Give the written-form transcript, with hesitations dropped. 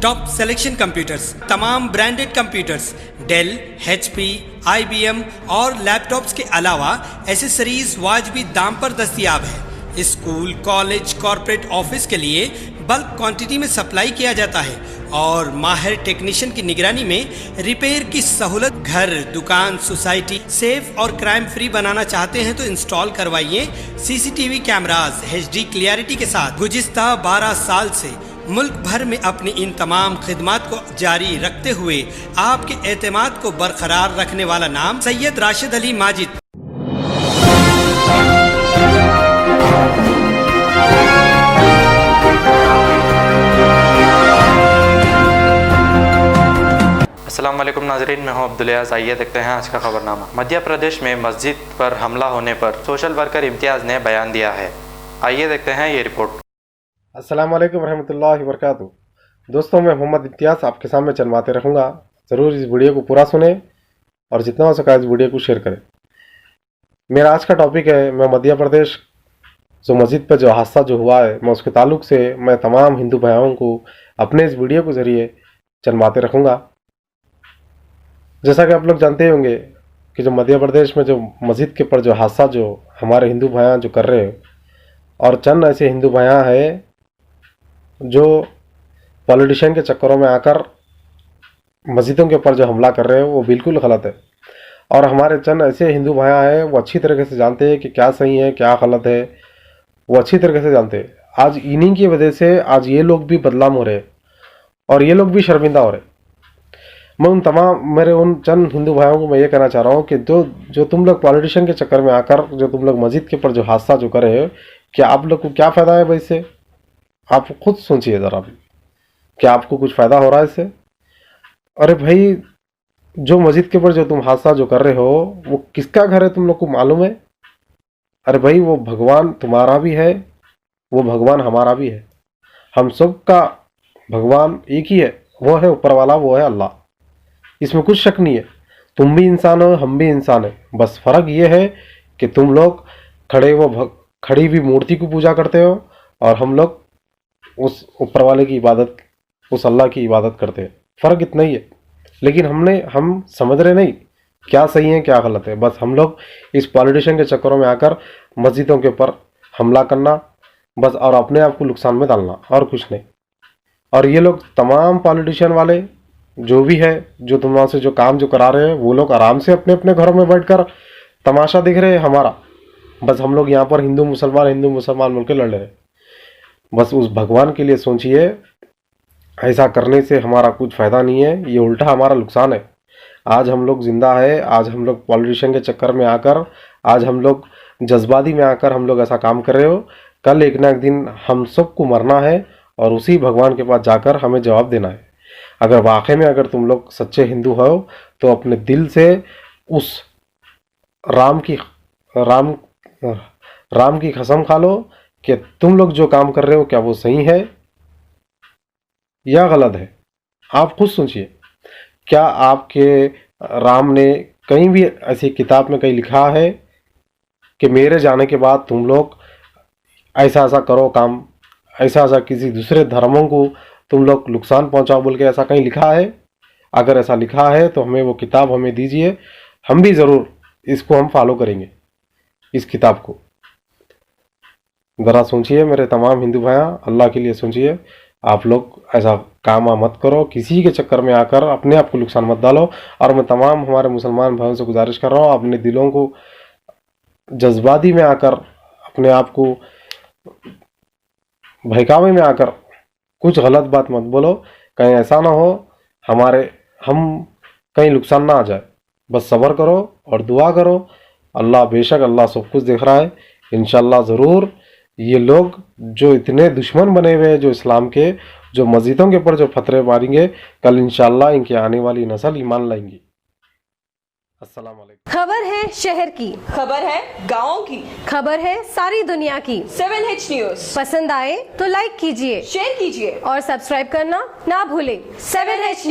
Top selection computers, तमाम branded computers, Dell, HP, IBM और laptops के अलावा एसेसरीज वाजबी दाम पर दस्तयाब है। स्कूल, कॉलेज, कॉर्पोरेट ऑफिस के लिए बल्क क्वांटिटी में सप्लाई किया जाता है और माहिर टेक्नीशियन की निगरानी में रिपेयर की सहूलत। घर, दुकान, सोसाइटी सेफ और क्राइम फ्री बनाना चाहते हैं तो इंस्टॉल करवाइए CCTV कैमरास HD क्लियरिटी के साथ। गुज़िश्ता 12 साल से मुल्क भर में अपनी इन तमाम खिदमात को जारी रखते हुए आपके एतमाद को बरकरार रखने वाला नाम सैयद राशिद अली माजिद। अस्सलाम वालेकुम नाज़रीन, मैं हूं अब्दुलियाज़। आइए देखते हैं आज का खबरनामा। मध्य प्रदेश में मस्जिद पर हमला होने पर सोशल वर्कर इम्तियाज़ ने बयान दिया है। आइए देखते हैं ये रिपोर्ट। अस्सलाम वालेकुम रहमतुल्लाहि वबरकातुहू। दोस्तों, मैं मोहम्मद इम्तियाज़ आपके सामने चलवाते रहूँगा। ज़रूर इस वीडियो को पूरा सुने और जितना हो सका इस वीडियो को शेयर करें। मेरा आज का टॉपिक है, मैं मध्य प्रदेश जो मस्जिद पर जो हादसा जो हुआ है, मैं उसके ताल्लुक़ से मैं तमाम हिंदू भाइयों को अपने इस वीडियो के ज़रिए चलवाते रहूँगा। जैसा कि आप लोग जानते होंगे कि जो मध्य प्रदेश में जो मस्जिद के ऊपर जो हादसा जो हमारे हिंदू भाइयाँ जो कर रहे हैं, और चंद ऐसे हिंदू भाइयाँ हैं जो पॉलिटिशियन के चक्करों में आकर मस्जिदों के ऊपर जो हमला कर रहे हैं, वो बिल्कुल गलत है। और हमारे चंद ऐसे हिंदू भाइयाँ हैं, वो अच्छी तरीके से जानते हैं कि क्या सही है क्या गलत है, वो अच्छी तरीके से जानते हैं। आज इन्हीं की वजह से आज ये लोग भी बदनाम हो रहे हैं और ये लोग भी शर्मिंदा हो रहे हैं। मैं मेरे उन चंद हिंदू भाइयों को मैं ये कहना चाह रहा हूँ कि जो तुम लोग पॉलिटिशियन के चक्कर में आकर जो तुम लोग मस्जिद के ऊपर जो हादसा जो कर रहे हो, क्या आप लोग को क्या फ़ायदा है भाई इससे? आप खुद सोचिए ज़रा भी, क्या आपको कुछ फ़ायदा हो रहा है इससे? अरे भाई, जो मस्जिद के ऊपर जो तुम हादसा जो कर रहे हो, वो किसका घर है तुम लोग को मालूम है? अरे भाई, वो भगवान तुम्हारा भी है, वो भगवान हमारा भी है। हम सब का भगवान एक ही है, वो है ऊपर वाला, वो है अल्लाह। इसमें कुछ शक नहीं है। तुम भी इंसान हो, हम भी इंसान है। बस फ़र्क ये है कि तुम लोग खड़ी हुई मूर्ति को पूजा करते हो और हम लोग उस ऊपर वाले की इबादत, उस अल्लाह की इबादत करते हैं। फ़र्क इतना ही है। लेकिन हम समझ रहे नहीं क्या सही है क्या गलत है। बस हम लोग इस पॉलिटिशियन के चक्करों में आकर मस्जिदों के ऊपर हमला करना बस, और अपने आप को नुकसान में डालना, और कुछ नहीं। और ये लोग तमाम पॉलिटिशियन वाले जो भी है, जो तुम से जो काम जो करा रहे हैं, वो लोग आराम से अपने अपने घरों में बैठकर तमाशा देख रहे हैं हमारा। बस हम लोग यहाँ पर हिंदू मुसलमान मिलकर लड़ रहे हैं। बस उस भगवान के लिए सोचिए, ऐसा करने से हमारा कुछ फ़ायदा नहीं है, ये उल्टा हमारा नुकसान है। आज हम लोग ज़िंदा है, आज हम लोग पॉलिटिशियन के चक्कर में आकर, आज हम लोग जज्बाती में आकर हम लोग ऐसा काम कर रहे हो। कल एक ना एक दिन हम सबको मरना है और उसी भगवान के पास जाकर हमें जवाब देना है। अगर वाकई में अगर तुम लोग सच्चे हिंदू हो तो अपने दिल से उस राम की कसम खा लो कि तुम लोग जो काम कर रहे हो क्या वो सही है या गलत है। आप खुद सोचिए, क्या आपके राम ने कहीं भी ऐसी किताब में कहीं लिखा है कि मेरे जाने के बाद तुम लोग ऐसा ऐसा करो काम, ऐसा ऐसा किसी दूसरे धर्मों को तुम लोग नुकसान पहुंचाओ बोल के ऐसा कहीं लिखा है? अगर ऐसा लिखा है तो हमें वो किताब हमें दीजिए, हम भी ज़रूर इसको हम फॉलो करेंगे, इस किताब को। ज़रा सोचिए मेरे तमाम हिंदू भाइयाँ, अल्लाह के लिए सोचिए। आप लोग ऐसा काम मत करो, किसी के चक्कर में आकर अपने आप को नुकसान मत डालो। और मैं तमाम हमारे मुसलमान भाइयों से गुजारिश कर रहा हूँ, अपने दिलों को जज्बाती में आकर, अपने आप को बहकावे में आकर कुछ गलत बात मत बोलो। कहीं ऐसा ना हो हम कहीं नुकसान ना आ जाए। बस सब्र करो और दुआ करो। अल्लाह, बेशक अल्लाह सब कुछ देख रहा है। इंशाल्लाह ज़रूर ये लोग जो इतने दुश्मन बने हुए हैं जो इस्लाम के, जो मस्जिदों के ऊपर जो फतरे मारेंगे, कल इंशाल्लाह इनकी आने वाली नस्ल ईमान लाएंगी। अस्सलाम वालेकुम। खबर है शहर की, खबर है गाँव की, खबर है सारी दुनिया की। 7H न्यूज़ पसंद आए तो लाइक कीजिए, शेयर कीजिए और सब्सक्राइब करना ना भूलें। 7H news.